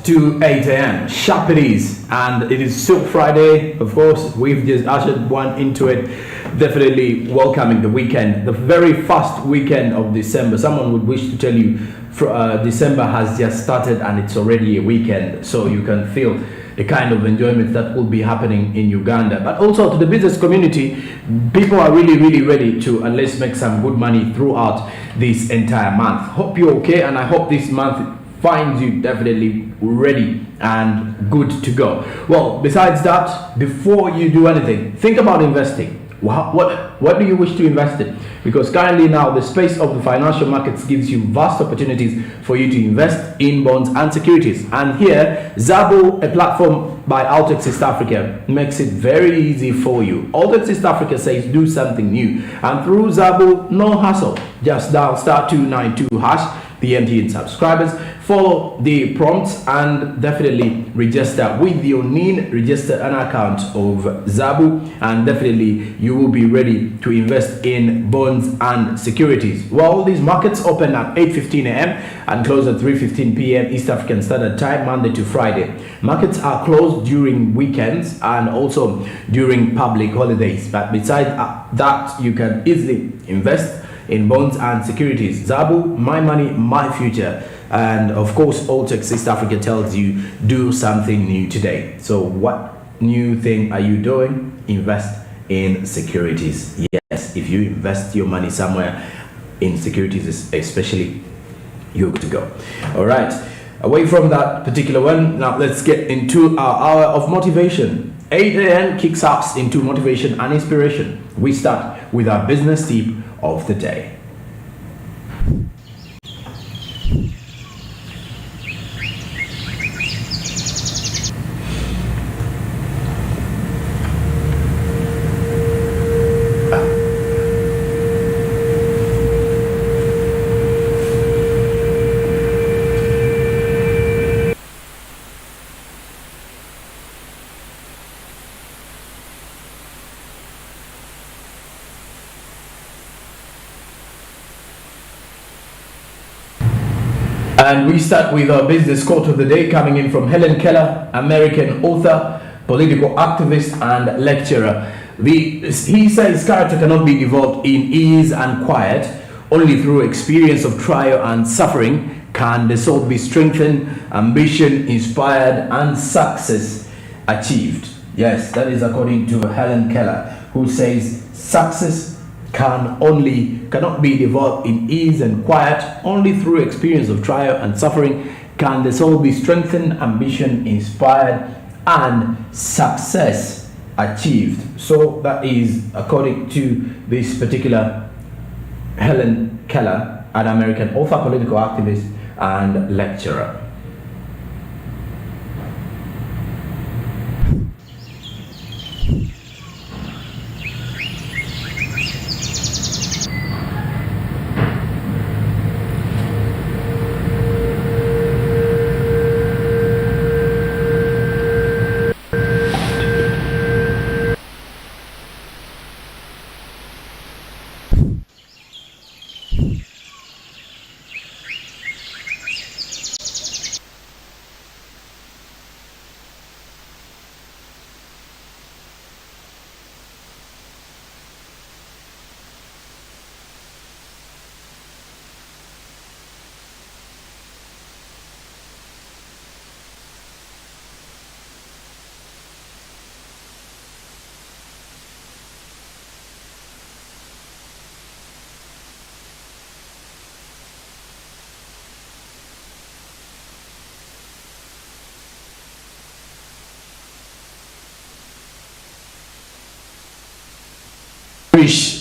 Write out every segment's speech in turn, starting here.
to 8 a.m. Sharp it is, and it is still Friday. Of course, we've just ushered one into it. Definitely welcoming the weekend, the very first weekend of December. Someone would wish to tell you December has just started and it's already a weekend, so you can feel the kind of enjoyment that will be happening in Uganda. But also to the business community, people are really ready to let's make some good money throughout this entire month. Hope you're okay, and I hope this month finds you definitely ready and good to go. Well, besides that, before you do anything, think about investing. What do you wish to invest in? Because currently now the space of the financial markets gives you vast opportunities for you to invest in bonds and securities. And here, Zabo, a platform by Altex East Africa, makes it very easy for you. Altex East Africa says do something new, and through Zabo, no hassle. Just dial *292# the MTN subscribers, follow the prompts, and definitely register with your NIN, register an account of Zabu, and definitely you will be ready to invest in bonds and securities. Well, these markets open at 8:15 a.m. and close at 3:15 p.m. East African Standard Time, Monday to Friday. Markets are closed during weekends and also during public holidays, but besides that, you can easily invest in bonds and securities. Zabu, my money, my future. And of course, Altex East Africa tells you do something new today. So what new thing are you doing? Invest in securities. Yes, if you invest your money somewhere in securities, especially, you're good to go. All right, away from that particular one, now let's get into our hour of motivation. 8 a.m. kicks us into motivation and inspiration. We start with our business tip of the day. And we start with our business quote of the day, coming in from Helen Keller, American author, political activist, and lecturer. He says character cannot be developed in ease and quiet. Only through experience of trial and suffering can the soul be strengthened, ambition inspired, and success achieved. Yes, that is according to Helen Keller, who says success cannot be developed in ease and quiet. Only through experience of trial and suffering can the soul be strengthened, ambition inspired, and success achieved. So that is according to this particular Helen Keller, an American author, political activist, and lecturer.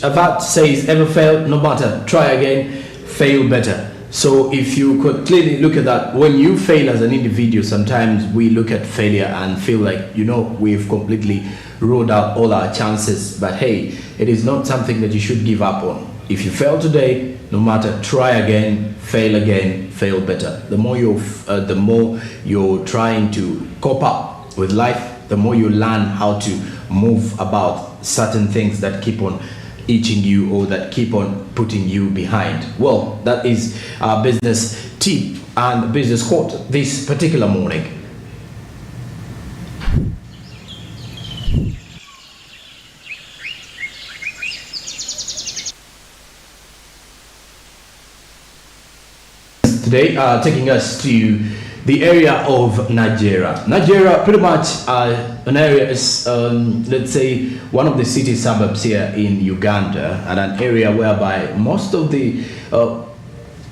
About says ever failed, no matter, try again, fail better. So if you could clearly look at that, when you fail as an individual, sometimes we look at failure and feel like, we've completely ruled out all our chances. But hey, it is not something that you should give up on. If you fail today, no matter, try again, fail better. The more you're trying to cope up with life, the more you learn how to move about certain things that keep on itching you or that keep on putting you behind. Well, that is our business tip and business quote this particular morning. today, taking us to the area of Nigeria. Nigeria, pretty much an area is, let's say, one of the city suburbs here in Uganda, and an area whereby most of the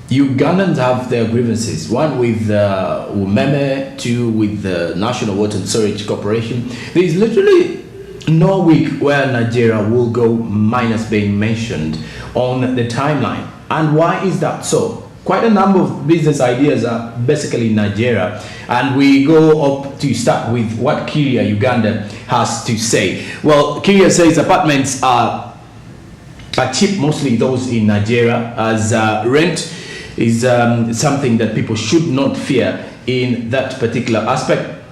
Ugandans have their grievances. One with Umeme, two with the National Water and Storage Corporation. There is literally no week where Nigeria will go minus being mentioned on the timeline. And why is that so? Quite a number of business ideas are basically in Nigeria, and we go up to start with what Kyria Uganda has to say. Well, Kyria says apartments are cheap, mostly those in Nigeria, as rent is something that people should not fear in that particular aspect.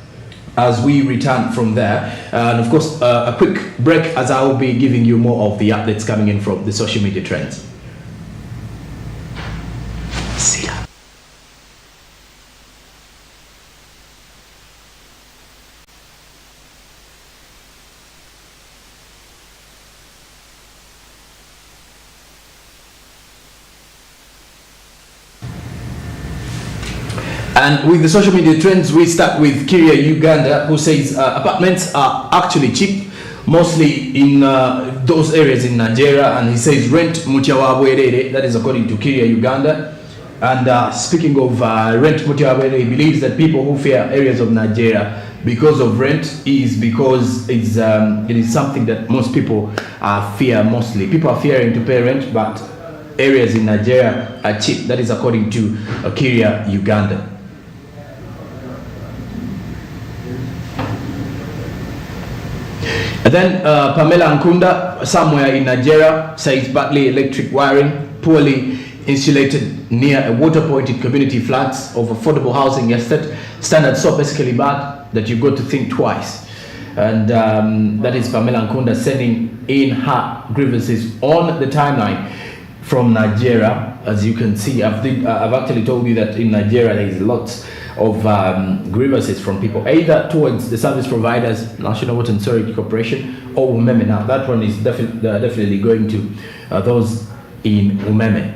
As we return from there, and of course a quick break, as I will be giving you more of the updates coming in from the social media trends. See ya. And with the social media trends, we start with Kyria Uganda, who says apartments are actually cheap, mostly in those areas in Nigeria. And he says rent muchawabwerere, that is according to Kyria Uganda. And speaking of rent muchawabwerere, he believes that people who fear areas of Nigeria because of rent is because it is something that most people fear mostly. People are fearing to pay rent, but areas in Nigeria are cheap. That is according to Kyria Uganda. And then Pamela Nkunda, somewhere in Nigeria, says badly electric wiring, poorly insulated near a water point in community flats of affordable housing estate. Standards so basically bad that you got to think twice. And that is Pamela Nkunda sending in her grievances on the timeline from Nigeria. As you can see, I've actually told you that in Nigeria there is lots of grievances from people, either towards the service providers, National Water and Storage Corporation, or Umeme. Now that one is definitely going to those in Umeme.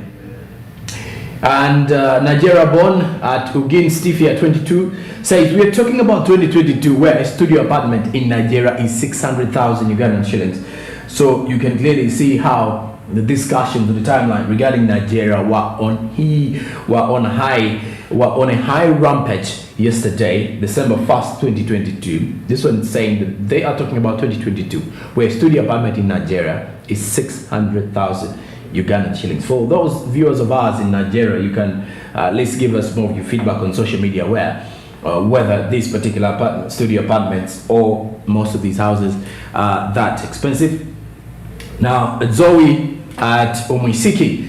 And Nigeria born at Ugin Stifia 22 says, we are talking about 2022, where a studio apartment in Nigeria is 600,000 Ugandan shillings. So you can clearly see how the discussions on the timeline regarding Nigeria were on a high rampage yesterday, December 1st, 2022. This one is saying that they are talking about 2022, where a studio apartment in Nigeria is 600,000 Ugandan shillings. For those viewers of ours in Nigeria, you can at least give us more of your feedback on social media, whether these particular studio apartments or most of these houses are that expensive. Now, Zoe at Omisiki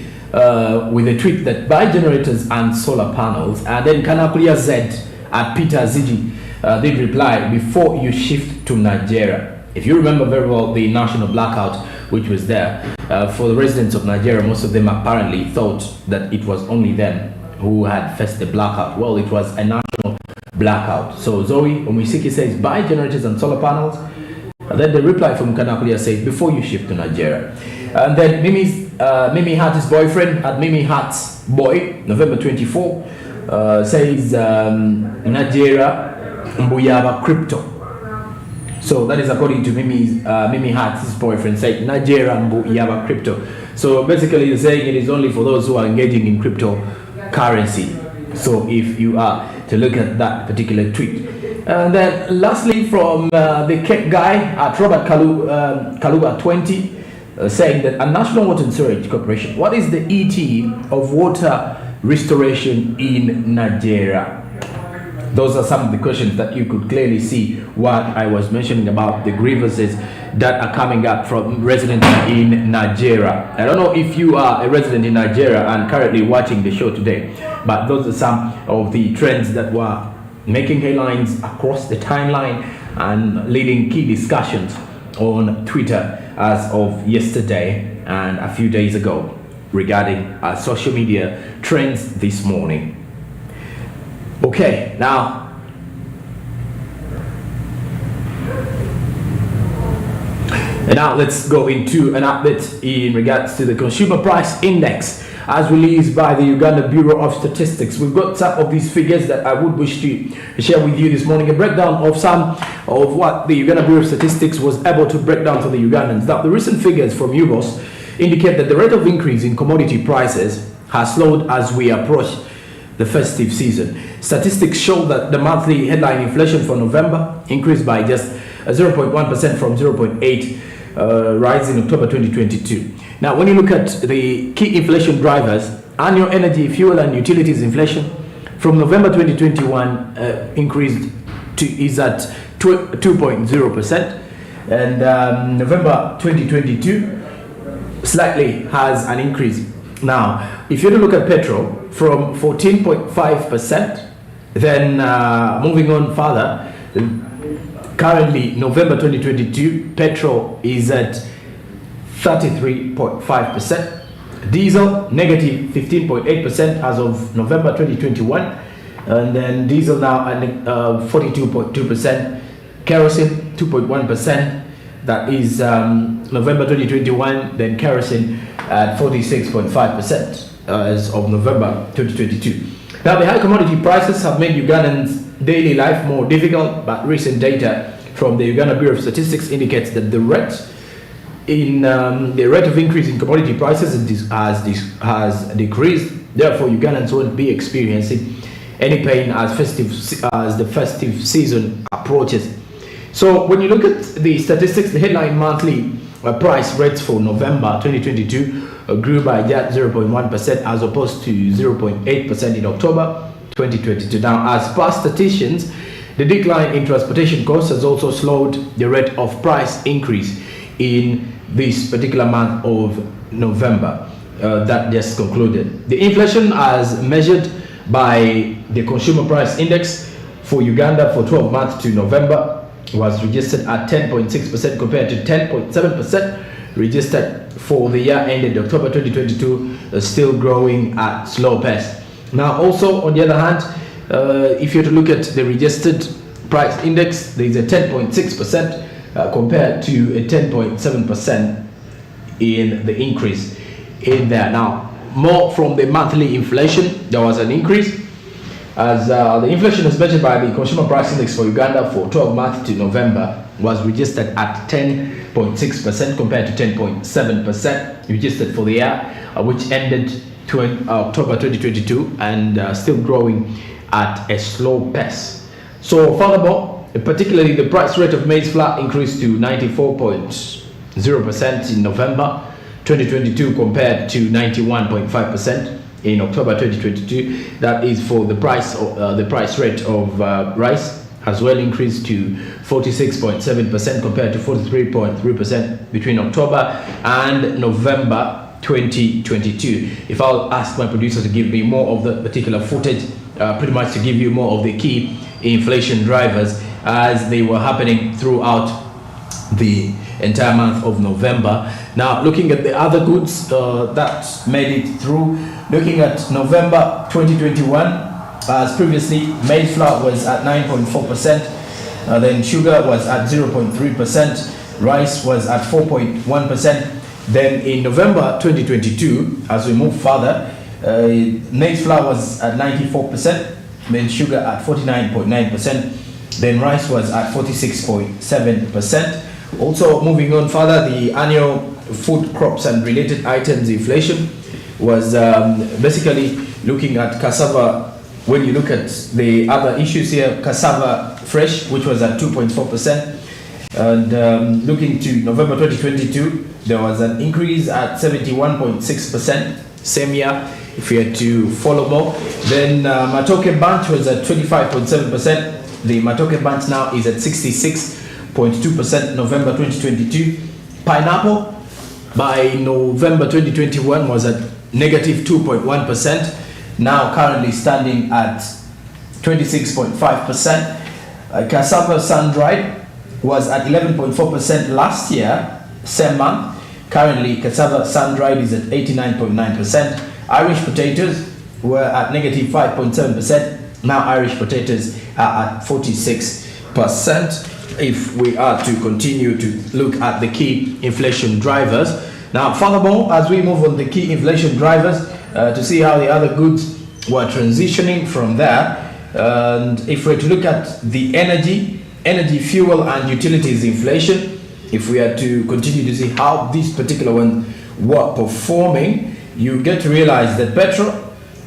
with a tweet that buy generators and solar panels, and then Kanakulia Z at Peter Zigi did reply, before you shift to Nigeria. If you remember very well the national blackout which was there, for the residents of Nigeria, most of them apparently thought that it was only them who had faced the blackout. Well, it was a national blackout. So Zoe Omisiki says buy generators and solar panels. And then the reply from Kanakulia says, before you shift to Nigeria. And then Mimi Hart's boyfriend at Mimi Hart's boy, November 24, says Nigeria Mbuyaba crypto. So that is according to Mimi Hart's boyfriend, saying Nigeria Mbuyaba crypto. So basically he's saying it is only for those who are engaging in cryptocurrency. So if you are to look at that particular tweet. And then lastly from the Cape guy at Robert Kaluba 20, saying that a National Water and Storage Corporation, what is the ET of water restoration in Nigeria? Those are some of the questions that you could clearly see what I was mentioning about the grievances that are coming up from residents in Nigeria. I don't know if you are a resident in Nigeria and currently watching the show today, but those are some of the trends that were making headlines across the timeline and leading key discussions on Twitter as of yesterday and a few days ago regarding social media trends this morning. Okay, now let's go into an update in regards to the consumer price index. as released by the Uganda Bureau of Statistics. We've got some of these figures that I would wish to share with you this morning. A breakdown of some of what the Uganda Bureau of Statistics was able to break down for the Ugandans. Now, the recent figures from UBOS indicate that the rate of increase in commodity prices has slowed as we approach the festive season. Statistics show that the monthly headline inflation for November increased by just 0.1% from 0.8 rise in October 2022. Now, when you look at the key inflation drivers, annual energy, fuel and utilities inflation from November 2021 is at 2.0%, and November 2022 slightly has an increase. Now, if you look at petrol from 14.5%, then moving on further, currently November 2022 petrol is at 33.5%, diesel negative 15.8% as of November 2021, and then diesel now at 42.2%, kerosene 2.1%, that is November 2021, then kerosene at 46.5% as of November 2022. Now, the high commodity prices have made Ugandans' daily life more difficult, but recent data from the Uganda Bureau of Statistics indicates that the rate of increase in commodity prices has decreased. Therefore, Ugandans won't be experiencing any pain as the festive season approaches. So, when you look at the statistics, the headline monthly price rates for November 2022 grew by just 0.1% as opposed to 0.8% in October 2022. Now, as per statisticians, the decline in transportation costs has also slowed the rate of price increase in this particular month of November that just concluded. The inflation as measured by the Consumer Price Index for Uganda for 12 months to November was registered at 10.6% compared to 10.7% registered for the year ended October 2022, still growing at slow pace. Now, also on the other hand, if you were to look at the registered price index, there is a 10.6% compared to a 10.7% in the increase in there. Now, more from the monthly inflation, there was an increase as the inflation as measured by the Consumer Price Index for Uganda for 12 months to November was registered at 10.6% compared to 10.7% registered for the year, which ended October 2022, and still growing at a slow pace. So furthermore, particularly the price rate of maize flour increased to 94.0% in November 2022 compared to 91.5% in October 2022. That is for the price rate of rice has well increased to 46.7% compared to 43.3% between October and November 2022. If I'll ask my producer to give me more of the particular footage, pretty much to give you more of the key inflation drivers as they were happening throughout the entire month of November. Now, looking at the other goods that made it through, looking at November 2021, as previously, maize flour was at 9.4%, then sugar was at 0.3%, rice was at 4.1%. Then in November 2022, as we move further, maize flour was at 94%, then sugar at 49.9%, then rice was at 46.7%. Also, moving on further, the annual food crops and related items inflation was basically looking at cassava. When you look at the other issues here, cassava fresh, which was at 2.4%, and looking to November 2022, there was an increase at 71.6%. Same year, if you had to follow more, then matoke bunch was at 25.7%. The matoke bunch now is at 66.2% November 2022. Pineapple by November 2021 was at negative 2.1%, now currently standing at 26.5%. Cassava sun-dried was at 11.4% last year, same month. Currently, cassava sun-dried is at 89.9%. Irish potatoes were at negative 5.7%. Now Irish potatoes are at 46%. If we are to continue to look at the key inflation drivers. Now, furthermore, as we move on the key inflation drivers, to see how the other goods were transitioning from there. And if we're to look at the energy, fuel and utilities inflation, if we are to continue to see how these particular ones were performing, you get to realize that petrol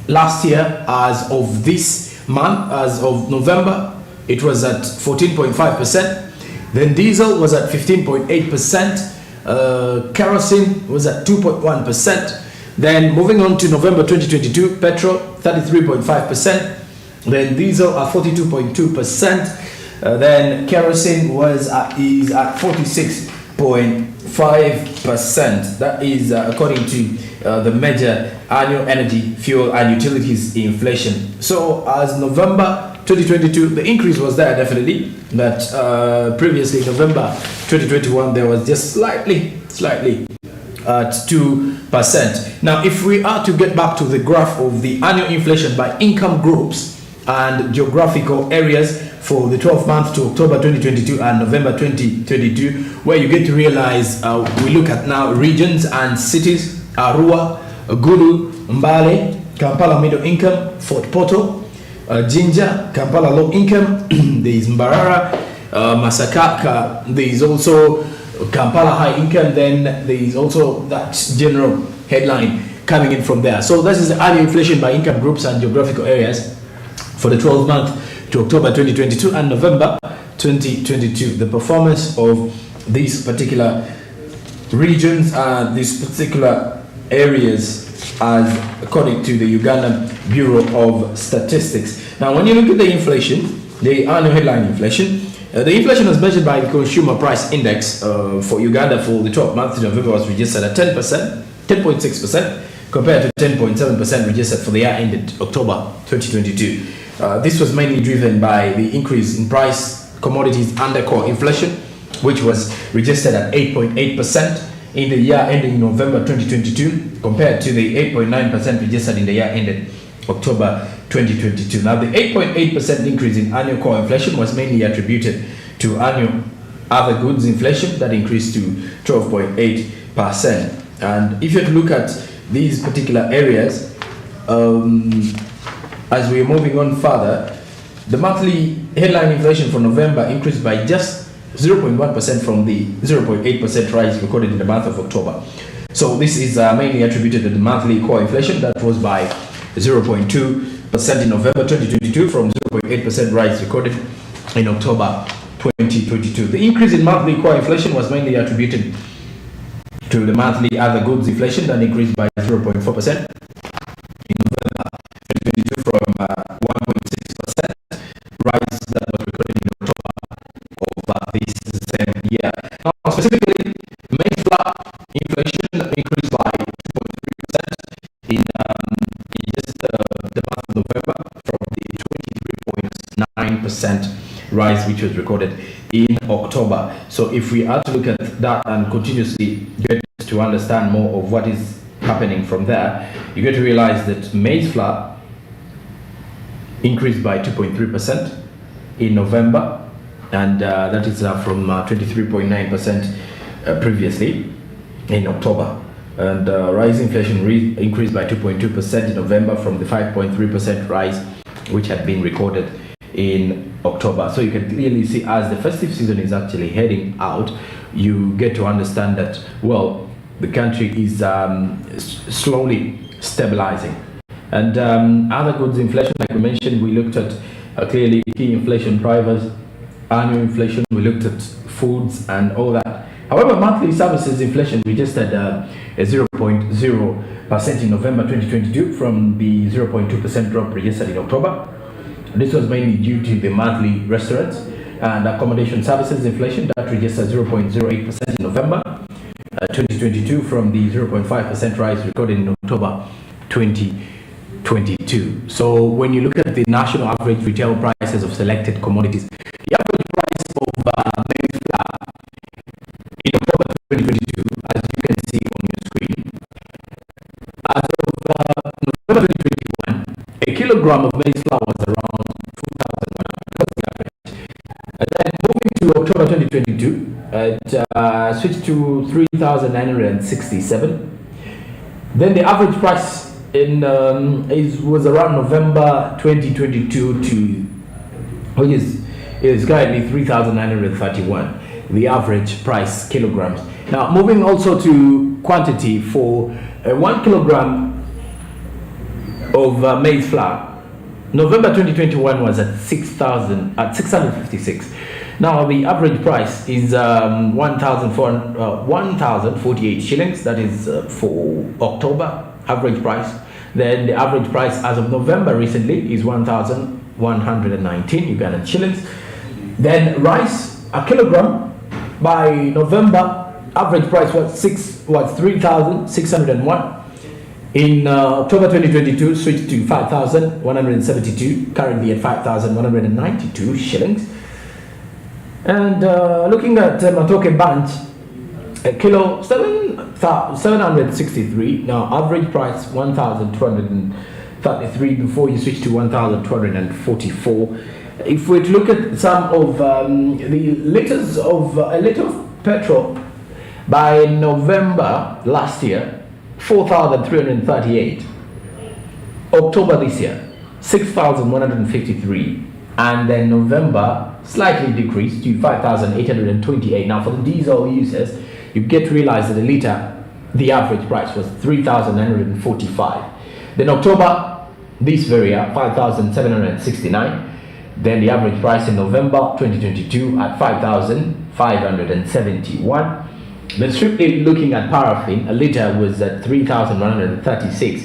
last year, as of this month, as of November, it was at 14.5%. Then diesel was at 15.8%. Kerosene was at 2.1%. Then moving on to November 2022, petrol 33.5%. Then diesel at 42.2%. Then kerosene is at 46.5%. That is according to the major annual energy, fuel and utilities inflation. So as November 2022, the increase was there definitely, but previously November 2021 there was just slightly at 2%. Now if we are to get back to the graph of the annual inflation by income groups and geographical areas for the 12 months to October 2022 and November 2022, where you get to realize we look at now regions and cities: Arua, Gulu, Mbale, Kampala middle income, Fort Portal, Jinja, Kampala low income, there is Mbarara, Masaka, there is also Kampala high income, then there is also that general headline coming in from there. So this is the annual inflation by income groups and geographical areas for the 12 months to October 2022 and November 2022. The performance of these particular regions and these particular areas as according to the Uganda Bureau of Statistics. Now when you look at the inflation, the annual headline inflation, the inflation as measured by the Consumer Price Index for Uganda for the 12 months to November was registered at 10.6% compared to 10.7% registered for the year ended October 2022. This was mainly driven by the increase in price commodities under core inflation, which was registered at 8.8% in the year ending November 2022 compared to the 8.9% registered in the year ended October 2022. Now the 8.8% increase in annual core inflation was mainly attributed to annual other goods inflation that increased to 12.8%. And if you look at these particular areas, as we are moving on further, the monthly headline inflation for November increased by just 0.1% from the 0.8% rise recorded in the month of October. So this is mainly attributed to the monthly core inflation that rose by 0.2% in November 2022 from 0.8% rise recorded in October 2022. The increase in monthly core inflation was mainly attributed to the monthly other goods inflation that increased by 0.4% in November 2022 from 1.6% rise that was recorded in October of this same year. Now specifically, maize flour inflation increased by 2.3% in just the month of November from the 23.9% rise which was recorded in October. So if we are to look at that and continuously get to understand more of what is happening from there, you get to realize that maize flour increased by 2.3% in November, and that is from 23.9% previously in October. And rice inflation increased by 2.2% in November from the 5.3% rise which had been recorded in October. So you can clearly see as the festive season is actually heading out, you get to understand that, well, the country is slowly stabilizing. And other goods inflation, like we mentioned, we looked at clearly key inflation drivers, annual inflation, we looked at foods and all that. However, monthly services inflation registered a 0.0% in November 2022 from the 0.2% drop registered in October. This was mainly due to the monthly restaurants and accommodation services inflation that registered 0.08% in November 2022 from the 0.5% rise recorded in October 2022. So when you look at the national average retail prices of selected commodities, the average price of maize flour in October 2022, as you can see on your screen, as of November 2021, a kilogram of maize flour was around 2,100. And then moving to October 2022, it switched to 3,967. Then the average price it was around November 2022 to, which is currently 3,931, the average price kilograms. Now moving also to quantity for 1 kilogram of maize flour. November 2021 was at 656. Now the average price is 1,048 shillings. That is for October average price. Then the average price as of November recently is 1,119 Ugandan shillings. Then rice, a kilogram by November average price was 3,601. In October 2022, switched to 5,172, currently at 5,192 shillings. And looking at Matoke Bunch, a kilo 763. Now average price 1,233 before you switch to 1,244. If we look at some of the liters of a liter of petrol by November last year, 4,338. October this year, 6,153. And then November slightly decreased to 5,828. Now for the diesel users, you get to realize that a liter, the average price was 3,945. Then October, this very year, 5,769. Then the average price in November 2022 at 5,571. Then strictly looking at paraffin, a liter was at 3,136.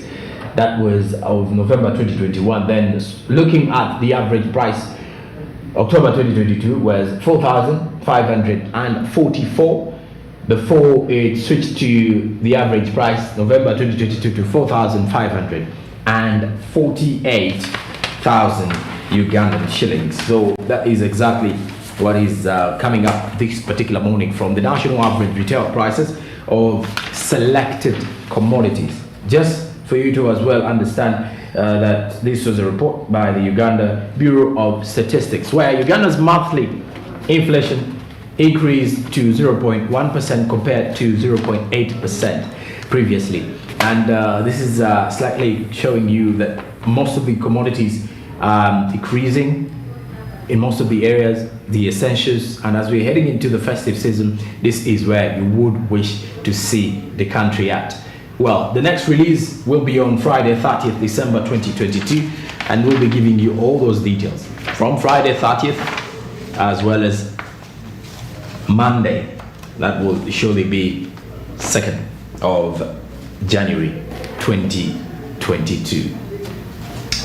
That was of November 2021. Then looking at the average price, October 2022 was 4,544 before it switched to the average price November 2022 to 4,548,000 Ugandan shillings. So that is exactly what is coming up this particular morning from the national average retail prices of selected commodities. Just for you to as well understand that this was a report by the Uganda Bureau of Statistics, where Uganda's monthly inflation increased to 0.1% compared to 0.8% previously. And this is slightly showing you that most of the commodities decreasing in most of the areas, the essentials, and as we're heading into the festive season, this is where you would wish to see the country at. Well, the next release will be on Friday 30th December 2022, and we'll be giving you all those details from Friday 30th as well as Monday. That will surely be 2nd of January 2022.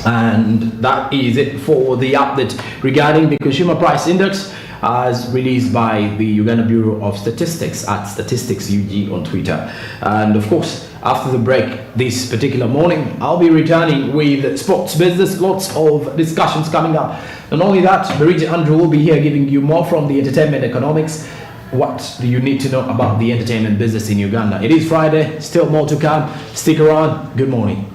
And that is it for the update regarding the consumer price index as released by the Uganda Bureau of Statistics at Statistics UG on Twitter. And of course, after the break this particular morning, I'll be returning with sports business, lots of discussions coming up. Not only that, Barija Andrew will be here giving you more from the entertainment economics. What do you need to know about the entertainment business in Uganda? It is Friday, still more to come. Stick around. Good morning.